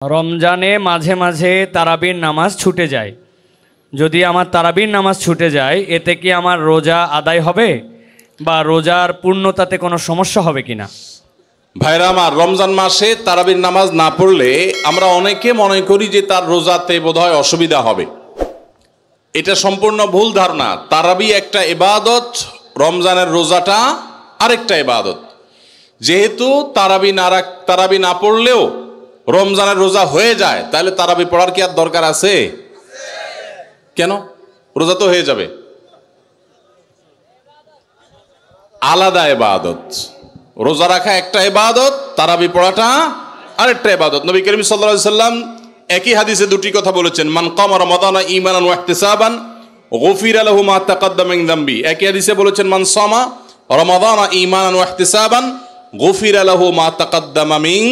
রমজানে মাঝে মাঝে তারাবির নামাজ ছুটে যায়। যদি আমার তারাবির নামাজ ছুটে যায় এতে কি আমার রোজা আদায় হবে বা রোজার পূর্ণতাতে কোনো সমস্যা হবে কিনা? ভাইরা আমার, রমজান মাসে তারাবির নামাজ না পড়লে আমরা অনেকে মনে করি যে তার রোজাতে বোধহয় অসুবিধা হবে। এটা সম্পূর্ণ ভুল ধারণা। তারাবি একটা ইবাদত, রমজানের রোজাটা আরেকটা ইবাদত। যেহেতু তারাবি না পড়লেও রমজানের রোজা হয়ে যায়, তাহলে তারাবি পড়ার কি আর দরকার আছে? কেন? রোজা তো হয়ে যাবে। আলাদা ইবাদত। রোজা রাখা একটা ইবাদত, তারাবি পড়াটা আরেকটা ইবাদত। নবী করিম সাল্লাল্লাহু আলাইহি সাল্লাম একই হাদিসে দুটি কথা বলেছেন, মান কামা রমাদানা ঈমানান ওয়া ইহতিসাবান গুফিরা লাহু মা তাকাদ্দামা মিন যামবি। একই হাদিসে বলেছেন, মান সামা রমাদানা ঈমানান ওয়া ইহতিসাবান গুফিরা লাহু মা তাকাদ্দামা মিন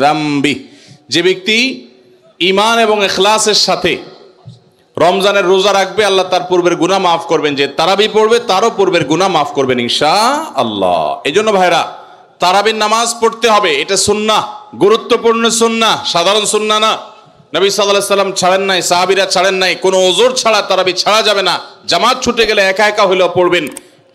যামবি। যে ব্যক্তি ঈমান এবং ইখলাসের সাথে রমজানের রোজা রাখবে, আল্লাহ তার পূর্বের গুনাহ মাফ করবেন। যে তারাবি পড়বে তারও পূর্বের গুনাহ মাফ করবেন ইনশাআল্লাহ। এজন্য ভাইরা, তারাবির নামাজ পড়তে হবে। এটা সুন্নাহ, গুরুত্বপূর্ণ সুন্নাহ, সাধারণ সুন্নাহ না। নবী সাল্লাল্লাহু আলাইহি সাল্লাম ছাড়েন নাই, সাহাবীরা ছাড়েন নাই। কোনো ওযর ছাড়া তারাবি ছাড়া যাবে না। জামাত ছুটে গেলে একা একা হলেও পড়বেন,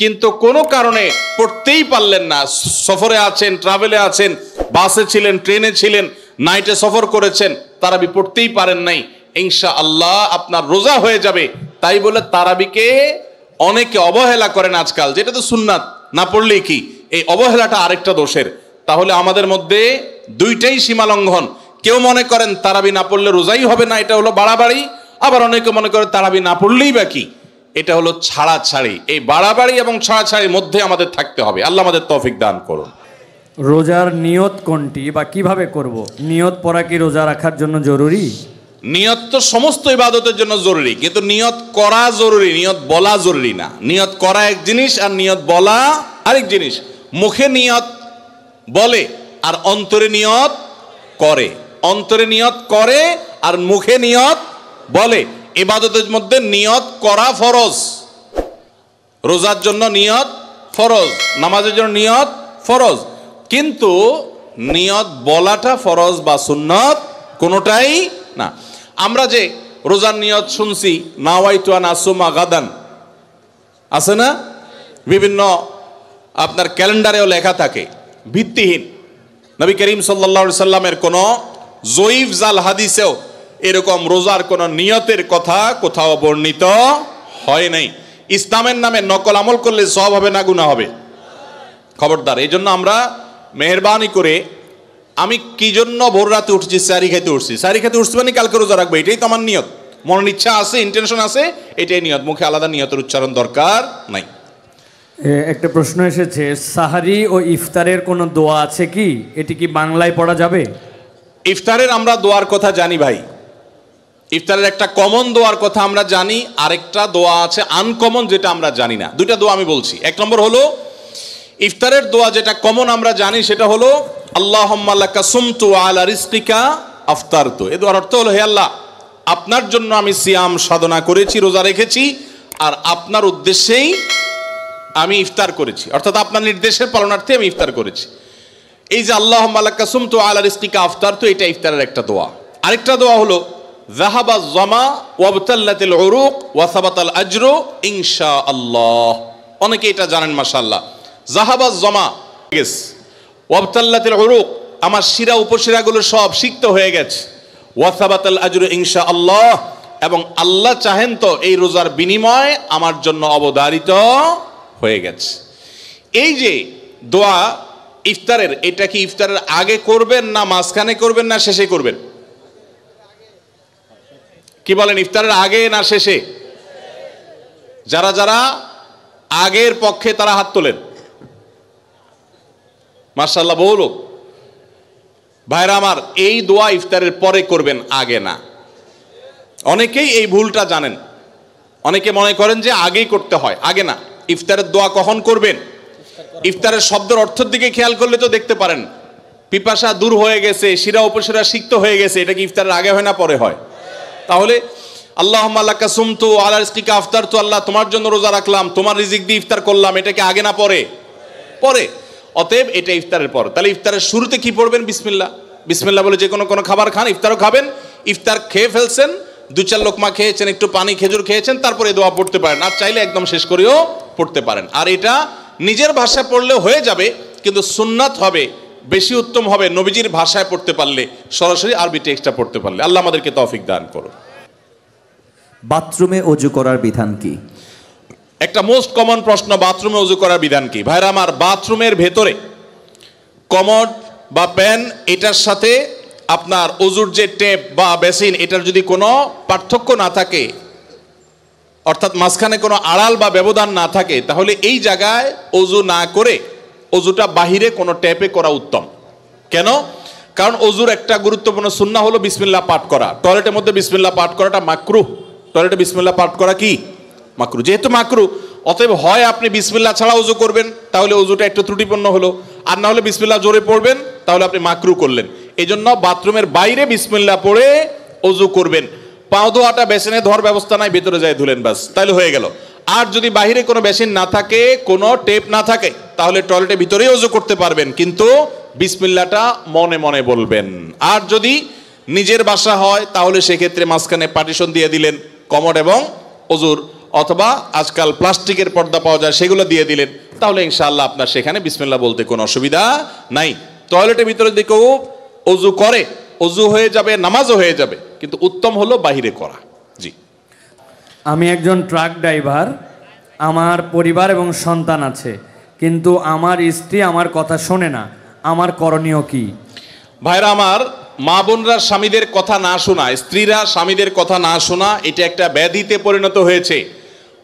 কিন্তু কোনো কারণে পড়তেই পারলেন না, সফরে আছেন, ট্রাভেলে আছেন, বাসে ছিলেন, ট্রেনে ছিলেন, নাইটে সফর করেছেন, তারাবি পড়তেই পারেন নাই, ইনশাআল্লাহ আপনার রোজা হয়ে যাবে। তাই বলে তারাবিকে অনেকে অবহেলা করেন আজকাল, যেটা তো সুন্নাত, না পড়লেই কি। এই অবহেলাটা আরেকটা দোষের। তাহলে আমাদের মধ্যে দুইটাই সীমা লঙ্ঘন। কেউ মনে করেন তারাবি না পড়লে রোজাই হবে না, এটা হলো বাড়াবাড়ি। আবার অনেকে মনে করে তারাবি না পড়লেই বা কি, এটা হলো ছাড়াছাড়ি। এই বাড়াবাড়ি এবং ছাড়াছাড়ির মধ্যে আমাদের থাকতে হবে। আল্লাহ আমাদের তৌফিক দান করুন। রোজার নিয়ত কোনটি বা কিভাবে করব? নিয়ত পড়া কি রোজা রাখার জন্য জরুরি? নিয়ত তো সমস্ত ইবাদতের জন্য জরুরি, কিন্তু নিয়ত করা জরুরি, নিয়ত বলা জরুরি না। নিয়ত করা এক জিনিস আর নিয়ত বলা আরেক জিনিস। মুখে নিয়ত বলে আর অন্তরে নিয়ত করে। অন্তরে নিয়ত করে আর মুখে নিয়ত বলে। ইবাদতের মধ্যে নিয়ত করা ফরজ। রোজার জন্য নিয়ত ফরজ, নামাজের জন্য নিয়ত ফরজ, কিন্তু নিয়ত বলাটা ফরজ বা সুন্নত কোনোটাই না। আমরা যে রোজার নিয়ত শুনছি, নাওয়াইতু আন আসুমা গাদান, আছে না? বিভিন্ন আপনার ক্যালেন্ডারেও লেখা থাকে, ভিত্তিহীন। নবী করিম সাল্লাল্লাহু আলাইহি সাল্লামের কোনো জয়ীফ জাল হাদিসেও এরকম রোজার কোনো নিয়তের কথা কোথাও বর্ণিত হয় নাই। ইসলামের নামে নকল আমল করলে সওয়াব হবে না গুনাহ হবে? খবরদার। এই জন্য আমরা মেহেরবানি করে, আমি কি জন্য ভোর রাতে উঠছি? সারি খেতে উঠছি। সারি খেতে উঠছি মানে কালকে রোজা রাখবো, এটাই তো আমার নিয়ত। মনের ইচ্ছা আছে, ইন্টেনশন আছে, এটাই নিয়ত। মুখে আলাদা নিয়তের উচ্চারণ দরকার নাই। একটা প্রশ্ন এসেছে, সাহারি ও ইফতারের কোনো দোয়া আছে কি? এটি কি বাংলায় পড়া যাবে? ইফতারের আমরা দোয়ার কথা জানি ভাই। ইফতারের একটা কমন দোয়ার কথা আমরা জানি, আরেকটা দোয়া আছে আনকমন, যেটা আমরা জানি না। দুইটা দোয়া আমি বলছি। এক নম্বর হলো ইফতারের দোয়া, যেটা কমন আমরা জানি, সেটা হলো আল্লাহুম্মা লাকা সুমতু আলা রিজকিকা আফতারতু। এই দোয়ার অর্থ হলো, হে আল্লাহ, আপনার জন্য আমি সিয়াম সাধনা করেছি, রোজা রেখেছি, আর আপনার উদ্দেশ্যেই আমি ইফতার করেছি, অর্থাৎ আপনার নির্দেশের পালনার্থে আমি ইফতার করেছি। এই যে আল্লাহুম্মা লাকা সুমতু আলা রিজকিকা আফতারতু, এটা ইফতারের একটা দোয়া। আরেকটা দোয়া হলো যাহাবা যামা ওয়াবতাল্লাতিল উরুক ওয়া সাবাতাল আজরু ইনশাআল্লাহ। অনেকে এটা জানেন, মাশাআল্লাহ। যাহাবা যামা গেছে, ওয়াবতাল্লাতিল উরুক, আমার শিরা উপশিরাগুলো সব সিক্ত হয়ে গেছে, ওয়া সাবাতাল আজরু ইনশাআল্লাহ, এবং আল্লাহ চাহেন তো এই রোজার বিনিময় আমার জন্য অবধারিত হয়ে গেছে। এই যে দোয়া ইফতারের, এটা কি ইফতারের আগে করবেন না মাঝখানে করবেন না শেষে করবেন? কি বলেন, ইফতারের আগে না শেষে? যারা যারা আগের পক্ষে তারা হাত তোলেন, মাশাআল্লাহ, বহু লোক। ভাইরা আমার, এই দোয়া ইফতারের পরে করবেন, আগে না। অনেকেই এই ভুলটা জানেন। অনেকে মনে করেন যে আগেই করতে হয়, আগে না। ইফতারের দোয়া কখন করবেন? ইফতারের শব্দের অর্থের দিকে খেয়াল করলে তো দেখতে পারেন, পিপাসা দূর হয়ে গেছে, শিরা উপশিরা সিক্ত হয়ে গেছে, এটা কি ইফতারের আগে হয় না পরে হয়? তাহলে আল্লাহুম্মা লাকা সুমতু আলা রিজকিকা আফতারতু, আল্লাহ তোমার জন্য রোজা রাখলাম, তোমার রিজিক দিয়ে ইফতার করলাম, এটা কি আগে না পরে? পরে। অতএব এটা ইফতারের পর। তাহলে ইফতারের শুরুতে কি পড়বেন? বিসমিল্লাহ। বিসমিল্লাহ বলে যে কোনো খাবার খান, ইফতারও খাবেন, ইফতার খেয়ে ফেলছেন, 2-4 লোকমা খেয়েছেন, একটু পানি খেজুর খেয়েছেন, তারপরে দোয়া পড়তে পারেন। আর চাইলে একদম শেষ করেও পড়তে পারেন। আর এটা নিজের ভাষায় পড়লে হয়ে যাবে, কিন্তু সুন্নাত হবে, বেশি উত্তম হবে নবীজির ভাষায় পড়তে পারলে, সরাসরি আরবি টেক্সটটা পড়তে পারলে। আল্লাহ আমাদেরকে তৌফিক দান করুন। বাথরুমে অজু করার বিধান কি? একটা মোস্ট কমন প্রশ্ন, বাথরুমে অজু করার বিধান কি? ভাইরা আমার, বাথরুমের ভেতরে কমোড বা প্যান, এটার সাথে আপনার অজুর যে টেপ বা বেসিন, এটার যদি কোনো পার্থক্য না থাকে, অর্থাৎ মাঝখানে কোনো আড়াল বা ব্যবধান না থাকে, তাহলে এই জায়গায় অজু না করে অজুটা বাহিরে কোনো ট্যাপে করা উত্তম। কেন? কারণ অজুর একটা গুরুত্বপূর্ণ সুন্নাহ হলো বিসমিল্লাহ পাঠ করা। টয়লেটের মধ্যে বিসমিল্লাহ পাঠ করাটা মাকরুহ। টয়লেটে বিসমিল্লাহ পাঠ করা কি? মাকরুহ। যেহেতু মাকরুহ, অতএব হয় আপনি বিসমিল্লাহ ছাড়া অজু করবেন, তাহলে অজুটা একটু ত্রুটিপূর্ণ হলো, আর না হলে বিসমিল্লাহ জোরে পড়বেন, তাহলে আপনি মাকরুহ করলেন। এই জন্য বাথরুমের বাইরে বিসমিল্লাহ পড়ে অজু করবেন। পাও ধোয়াটা বেসিনে ধোয়ার ব্যবস্থা নাই, ভেতরে যায় ধুলেন, বাস, তাহলে হয়ে গেল। আর যদি বাহিরে কোনো বেসিন না থাকে, কোনো টেপ না থাকে, তাহলে টয়লেটের ভিতরেই অজু করতে পারবেন, কিন্তু বিসমিল্লাহটা মনে মনে বলবেন। আর যদি নিজের বাসা হয়, তাহলে সেক্ষেত্রে মাঝখানে পার্টিশন দিয়ে দিলেন কমোড এবং অজুর, অথবা আজকাল প্লাস্টিকের পর্দা পাওয়া যায়, সেগুলো দিয়ে দিলেন, তাহলে ইনশাআল্লাহ আপনার সেখানে বিসমিল্লাহ বলতে কোনো অসুবিধা নাই। টয়লেটের ভিতরে যদি কেউ অজু করে, অজু হয়ে যাবে, নামাজও হয়ে যাবে, কিন্তু উত্তম হলো বাহিরে করা। জি। আমি একজন ট্রাক ড্রাইভার, আমার পরিবার এবং সন্তান আছে, কিন্তু আমার স্ত্রী আমার কথা শোনে না, আমার করণীয় কি? ভাইরা আমার, মা বোনরা স্বামীদের কথা না শোনা, স্ত্রীরা স্বামীদের কথা না শোনা, এটা একটা ব্যাধিতে পরিণত হয়েছে।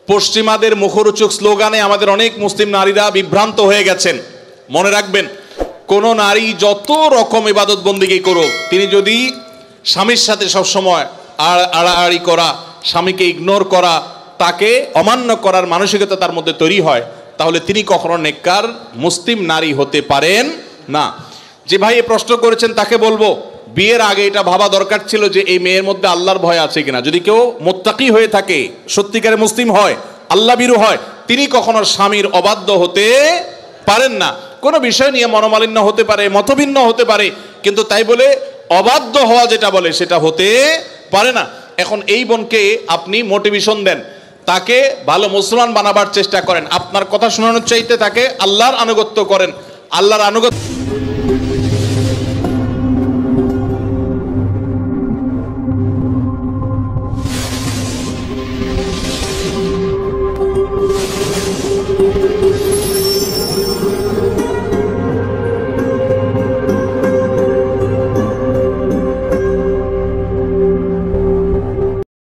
পশ্চিমাদের মুখরোচক স্লোগানে আমাদের অনেক মুসলিম নারীরা বিভ্রান্ত হয়ে গেছেন। মনে রাখবেন, কোন নারী যত রকম ইবাদত বন্দিগি করুক, তিনি যদি স্বামীর সাথে সবসময় আড়াআড়ি করা, স্বামীকে ইগনোর করা, তাকে অমান্য করার মানসিকতা তার মধ্যে তৈরি হয়, তাহলে তিনি কখনো নেককার মুসলিম নারী হতে পারেন না। যে ভাই এই প্রশ্ন করেছেন, তাকে বলবো, বিয়ের আগে এটা ভাবা দরকার ছিল যে এই মেয়ের মধ্যে আল্লাহর ভয় আছে কিনা। যদি কেউ মুত্তাকি হয়ে থাকে, সত্যিকারে মুসলিম হয়, আল্লাহ ভীরু হয়, তিনি কখনো স্বামীর অবাধ্য হতে পারেন না। কোনো বিষয় নিয়ে মনোমালিন্য হতে পারে, মতভিন্ন হতে পারে, কিন্তু তাই বলে অবাধ্য হওয়া যেটা বলে সেটা হতে পারে না। এখন এই বোনকে আপনি মোটিভেশন দেন, তাকে ভালো মুসলমান বানাবার চেষ্টা করেন, আপনার কথা শোনানোর চাইতে তাকে আল্লাহর আনুগত্য করেন, আল্লাহর আনুগত্য